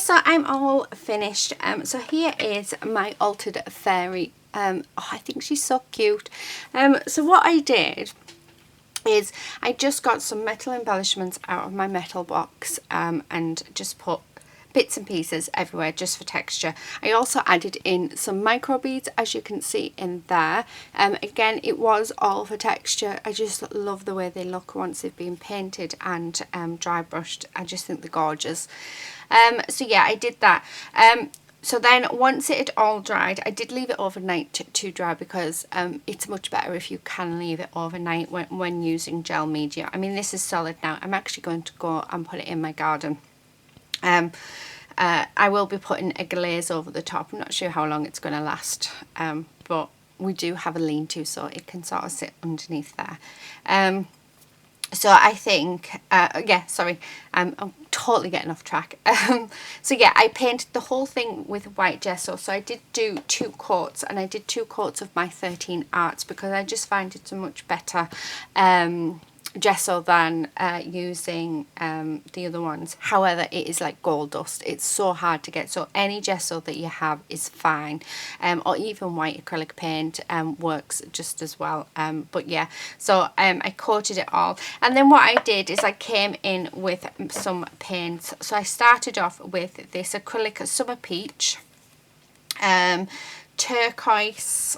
so I'm all finished. So here is my altered fairy. Oh, I think she's so cute. So what I did is I just got some metal embellishments out of my metal box and just put bits and pieces everywhere just for texture. I also added in some micro beads, as you can see in there. Again, it was all for texture. I just love the way they look once they've been painted and dry brushed. I just think they're gorgeous. So yeah, I did that. So then once it had all dried, I did leave it overnight to dry because it's much better if you can leave it overnight when using gel media. I mean, this is solid now. I'm actually going to go and put it in my garden. I will be putting a glaze over the top. I'm not sure how long it's going to last, but we do have a lean-to, so it can sort of sit underneath there. So I think, yeah, sorry, I'm totally getting off track. So yeah, I painted the whole thing with white gesso. So I did do 2 coats, and I did 2 coats of my 13 Arts because I just find it's a much better gesso than using the other ones. However, it is like gold dust. It's so hard to get, so any gesso that you have is fine, or even white acrylic paint works just as well. But yeah, so I coated it all, and then what I did is I came in with some paints. So I started off with this acrylic Summer Peach, turquoise,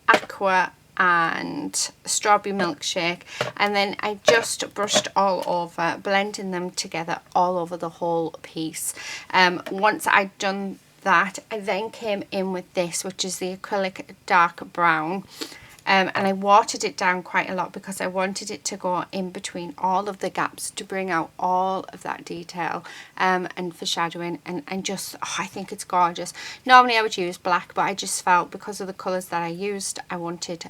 aqua, and strawberry milkshake, and then I just brushed all over, blending them together all over the whole piece. Once I'd done that, I then came in with this, which is the acrylic dark brown, and I watered it down quite a lot because I wanted it to go in between all of the gaps to bring out all of that detail and foreshadowing, and just, oh, I think it's gorgeous. Normally I would use black, but I just felt because of the colours that I used, I wanted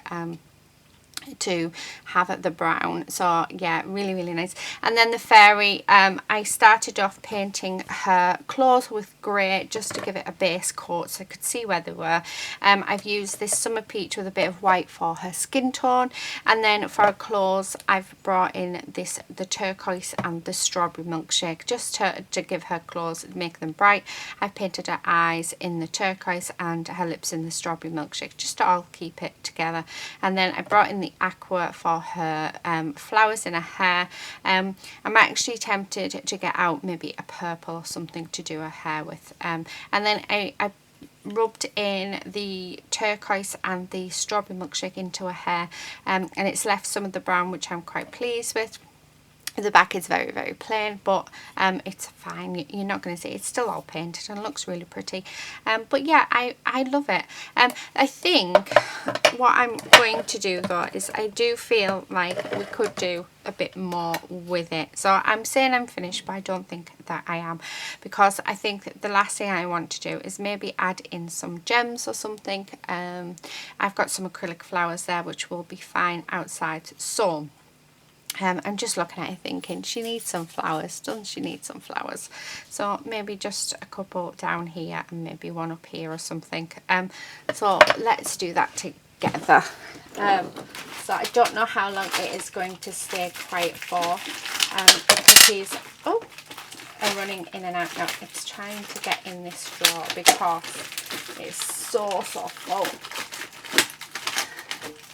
to have the brown. So yeah, really, really nice. And then the fairy, I started off painting her clothes with grey just to give it a base coat so I could see where they were. I've used this Summer Peach with a bit of white for her skin tone, and then for her clothes I've brought in the turquoise and the strawberry milkshake just to give her clothes, make them bright. I've painted her eyes in the turquoise and her lips in the strawberry milkshake just to all keep it together. And then I brought in the aqua for her flowers in her hair. I'm actually tempted to get out maybe a purple or something to do her hair with, and then I rubbed in the turquoise and the strawberry milkshake into her hair, and it's left some of the brown, which I'm quite pleased with. The back is very, very plain, but it's fine. You're not going to see it. It's still all painted and looks really pretty. But yeah, I love it. I think what I'm going to do though is I do feel like we could do a bit more with it. So I'm saying I'm finished, but I don't think that I am, because I think that the last thing I want to do is maybe add in some gems or something. I've got some acrylic flowers there which will be fine outside. So I'm just looking at it thinking she needs some flowers, doesn't she need some flowers? So maybe just a couple down here and maybe one up here or something. So let's do that together. So I don't know how long it is going to stay quiet for. The puppies are running in and out now. It's trying to get in this drawer because it's so full.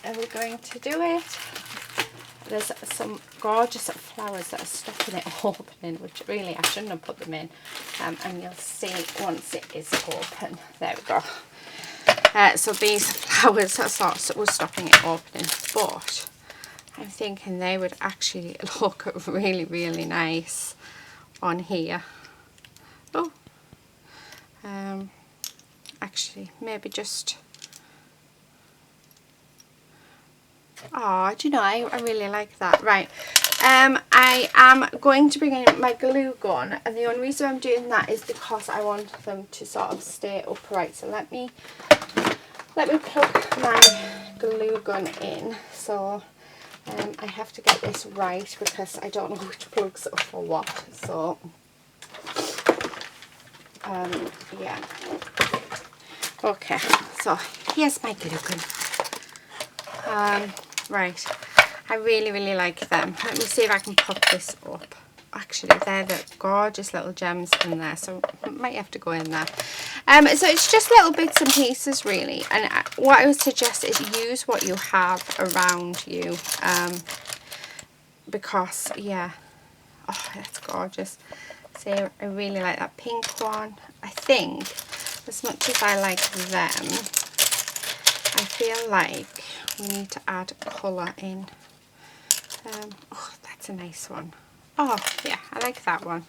Are we going to do it? There's some gorgeous flowers that are stopping it opening, which really I shouldn't have put them in, and you'll see once it is open. There we go. So these flowers were stopping it opening, but I'm thinking they would actually look really, really nice on here. Oh, actually maybe just, oh, do you know, I really like that. Right, I am going to bring in my glue gun, and the only reason I'm doing that is because I want them to sort of stay upright. So let me plug my glue gun in. So I have to get this right because I don't know which plugs are for what. So yeah, okay, so here's my glue gun. Right, I really, really like them. Let me see if I can pop this up. actually. They're the gorgeous little gems in there, so I might have to go in there. So it's just little bits and pieces really, and what I would suggest is use what you have around you, because yeah, oh, that's gorgeous. See, I really like that pink one. I think as much as I like them, I feel like we need to add colour in. Oh, that's a nice one. Oh yeah, I like that one.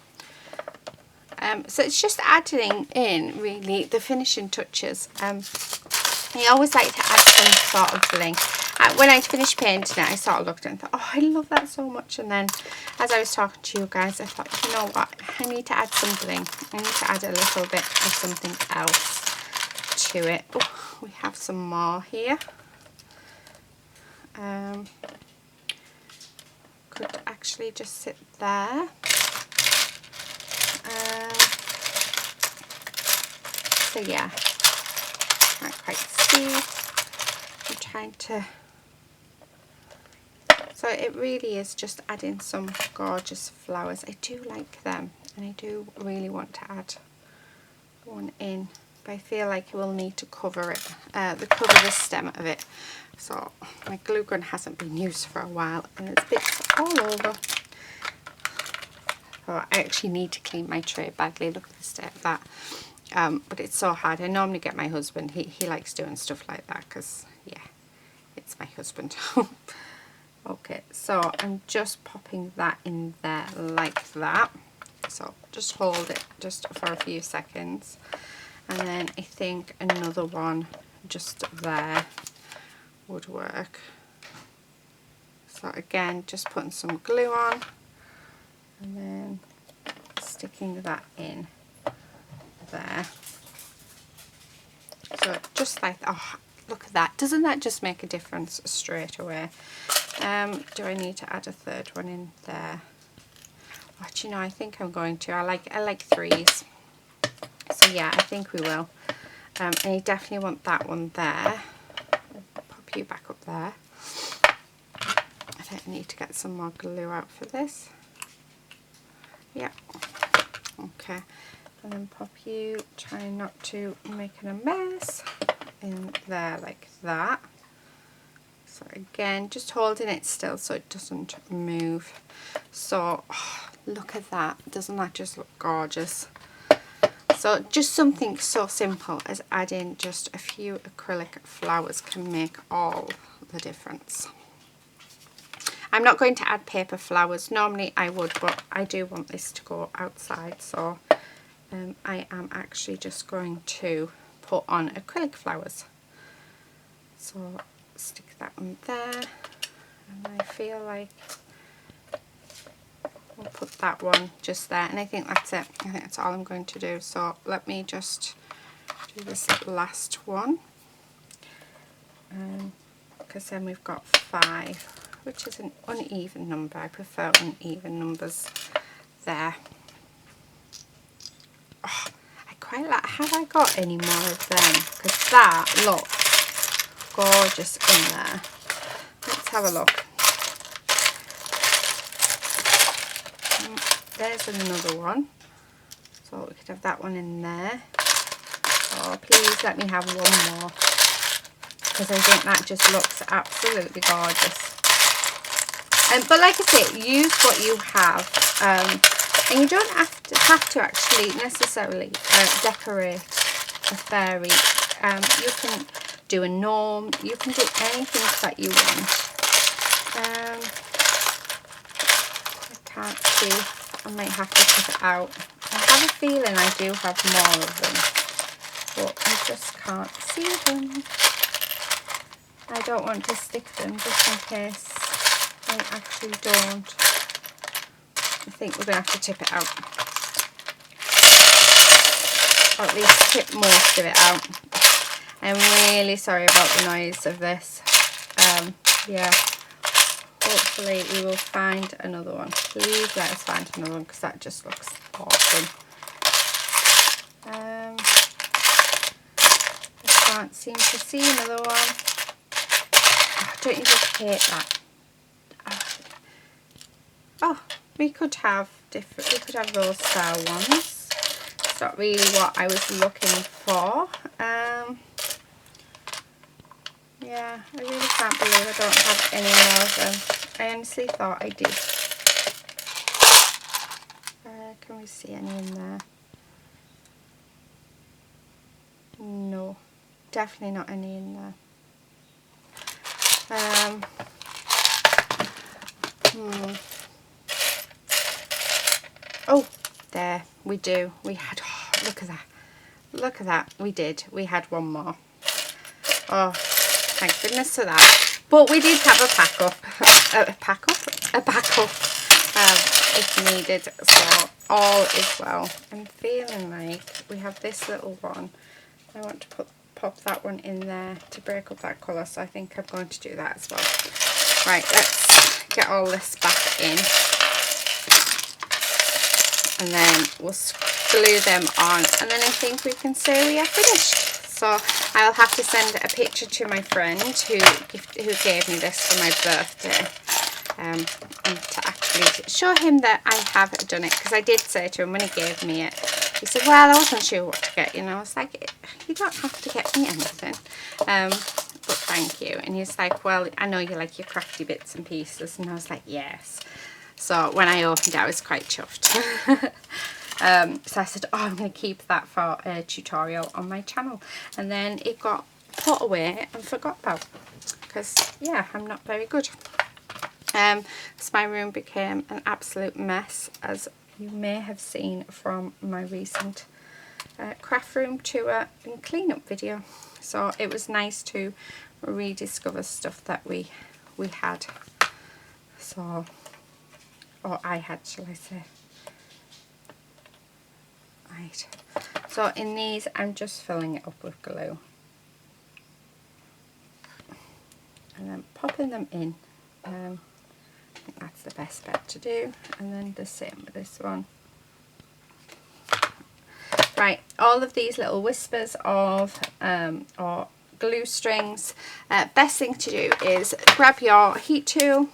So it's just adding in really the finishing touches. I always like to add some sort of bling. When I finished painting it, I sort of looked at it and thought, oh, I love that so much. And then as I was talking to you guys, I thought, you know what, I need to add some bling. I need to add a little bit of something else to it. Oh, we have some more here. Could actually just sit there. So yeah, can't quite see. I'm trying to. So it really is just adding some gorgeous flowers. I do like them, and I do really want to add one in, but I feel like I will need to cover it, cover the stem of it. So my glue gun hasn't been used for a while, and there's bits all over. Oh, I actually need to clean my tray badly. Look at the state of that. But it's so hard. I normally get my husband. He likes doing stuff like that because, yeah, it's my husband. Okay, so I'm just popping that in there like that. So just hold it just for a few seconds. And then I think another one just there would work. So again, just putting some glue on and then sticking that in there. So just like, oh, look at that. Doesn't that just make a difference straight away? Do I need to add a third one in there? Oh, do you know, I think I'm going to. I like threes. So yeah, I think we will. And you definitely want that one there. I'll pop you back up there. I think I need to get some more glue out for this. Yeah. Okay. And then pop you, try not to make it a mess, in there like that. So again, just holding it still so it doesn't move. So oh, look at that. Doesn't that just look gorgeous? So just something so simple as adding just a few acrylic flowers can make all the difference. I'm not going to add paper flowers. Normally I would, but I do want this to go outside, so I am actually just going to put on acrylic flowers. So stick that one there, and I feel like we'll put that one just there, and I think that's it. I think that's all I'm going to do. So let me just do this last one, because then we've got 5, which is an uneven number. I prefer uneven numbers there. Oh, I quite like. Have I got any more of them? Because that looks gorgeous in there. Let's have a look. There's another one. So we could have that one in there. Oh, please let me have one more, because I think that just looks absolutely gorgeous. But like I say, use what you have. And you don't have to actually necessarily decorate a fairy. You can do a gnome, you can do anything that you want. I can't see, I might have to put it out. I have a feeling I do have more of them, but I just can't see them. I don't want to stick them just in case I actually don't. I think we're going to have to tip it out. Or at least tip most of it out. I'm really sorry about the noise of this. Yeah. Hopefully we will find another one. Please let us find another one, because that just looks awesome. I can't seem to see another one. Oh, don't you just hate that? Oh, we could have different, we could have those style ones. It's not really what I was looking for. Yeah, I really can't believe I don't have any more of them. I honestly thought I did. Can we see any in there? No, definitely not any in there. Oh, there, we do. We had, oh, look at that. Look at that. We did. We had one more. Oh, thank goodness for that. But we did have a backup if needed. So all is well. I'm feeling like we have this little one. I want to pop that one in there to break up that colour. So I think I'm going to do that as well. Right, let's get all this back in. And then we'll glue them on, and then I think we can say we are finished. So I'll have to send a picture to my friend who gave me this for my birthday, and to actually show him that I have done it, because I did say to him when he gave me it, he said, well, I wasn't sure what to get you, and I was like, you don't have to get me anything, but thank you. And he's like, well, I know you like your crafty bits and pieces, and I was like, yes. So when I opened it, I was quite chuffed. So I said, oh, I'm going to keep that for a tutorial on my channel. And then it got put away and forgot about, because, yeah, I'm not very good. So my room became an absolute mess, as you may have seen from my recent craft room tour and clean-up video. So it was nice to rediscover stuff that we had. So... or I had, shall I say. Right. So in these, I'm just filling it up with glue. And then popping them in. I think that's the best bet to do. And then the same with this one. Right, all of these little whispers of or glue strings. Best thing to do is grab your heat tool.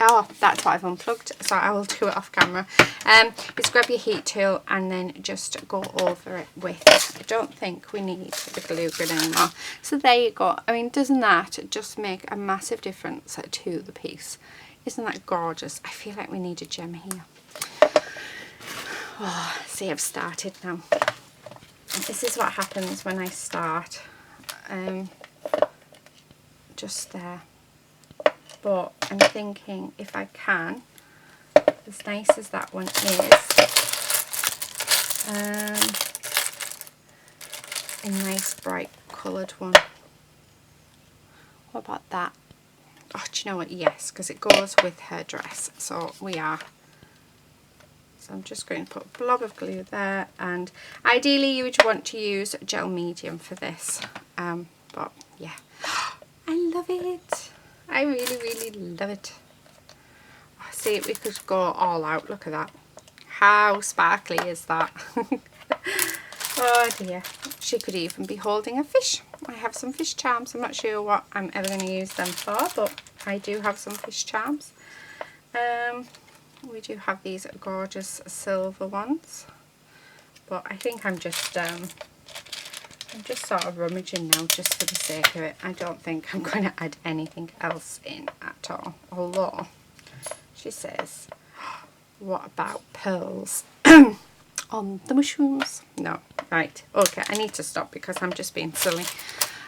Oh, that's what I've unplugged, so I will do it off camera. Just grab your heat tool and then just go over it with, I don't think we need the glue gun anymore. So there you go. I mean, doesn't that just make a massive difference to the piece? Isn't that gorgeous? I feel like we need a gem here. Oh, see, I've started now. This is what happens when I start. Just there. But I'm thinking, if I can, as nice as that one is, a nice bright coloured one. What about that? Oh, do you know what? Yes, because it goes with her dress. So we are. So I'm just going to put a blob of glue there, and ideally you would want to use gel medium for this. But yeah, I love it. I really, really love it. Oh, see, we could go all out. Look at that. How sparkly is that? Oh dear. She could even be holding a fish. I have some fish charms. I'm not sure what I'm ever going to use them for, but I do have some fish charms. We do have these gorgeous silver ones, but I think I'm just sort of rummaging now just for the sake of it. I don't think I'm going to add anything else in at all. Although, she says, what about pearls on the mushrooms? No. Right. Okay, I need to stop because I'm just being silly.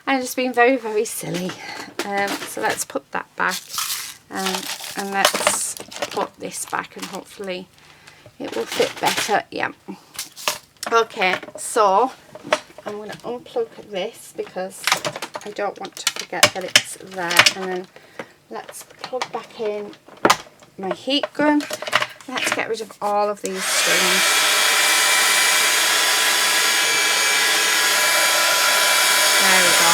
I'm just being very, very silly. So let's put that back. And let's put this back, and hopefully it will fit better. Yeah. Okay, so I'm going to unplug this because I don't want to forget that it's there. And then let's plug back in my heat gun. Let's get rid of all of these strings. There we go.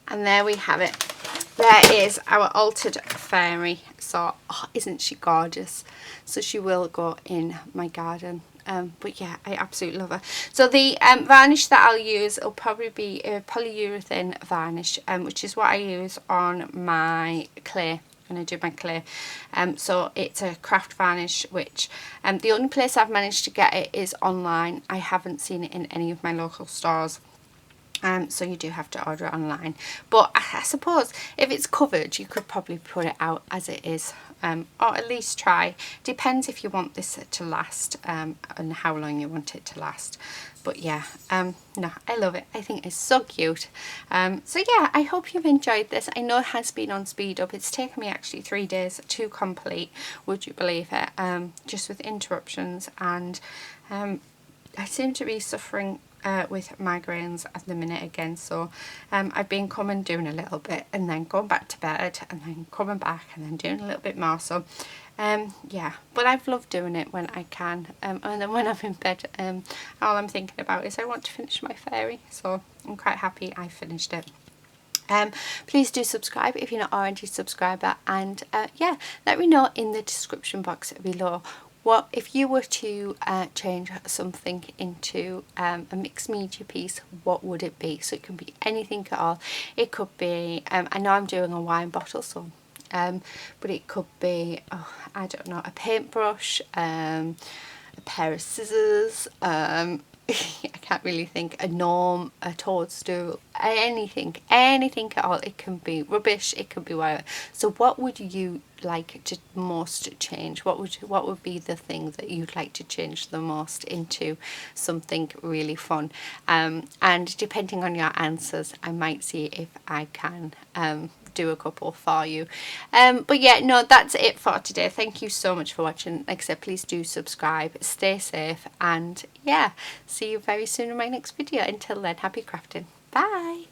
And there we have it. There is our altered fairy. So, oh, isn't she gorgeous? So she will go in my garden. But yeah, I absolutely love her. So the varnish that I'll use will probably be a polyurethane varnish, which is what I use on my clay going to do my clay. So it's a craft varnish, which the only place I've managed to get it is online. I haven't seen it in any of my local stores. So you do have to order it online, but I suppose if it's covered you could probably put it out as it is, or at least try. Depends if you want this to last, and how long you want it to last. But yeah, no, I love it. I think it's so cute. So yeah, I hope you've enjoyed this. I know it has been on speed up. It's taken me actually 3 days to complete, would you believe it, just with interruptions, and I seem to be suffering with migraines at the minute again, so I've been coming doing a little bit and then going back to bed and then coming back and then doing a little bit more. So yeah, but I've loved doing it when I can, and then when I'm in bed, all I'm thinking about is I want to finish my fairy, so I'm quite happy I finished it. Please do subscribe if you're not already a subscriber, and yeah, let me know in the description box below what if you were to change something into a mixed media piece, what would it be? So it can be anything at all. It could be I know I'm doing a wine bottle, so but it could be, oh, I don't know, a paintbrush, a pair of scissors, I can't really think, a gnome, a toadstool, anything at all. It can be rubbish, it could be whatever. So what would you like to most change? What would be the thing that you'd like to change the most into something really fun? And depending on your answers, I might see if I can do a couple for you. But yeah, no, that's it for today. Thank you so much for watching. Like I said, please do subscribe, stay safe, and yeah, see you very soon in my next video. Until then, happy crafting. Bye.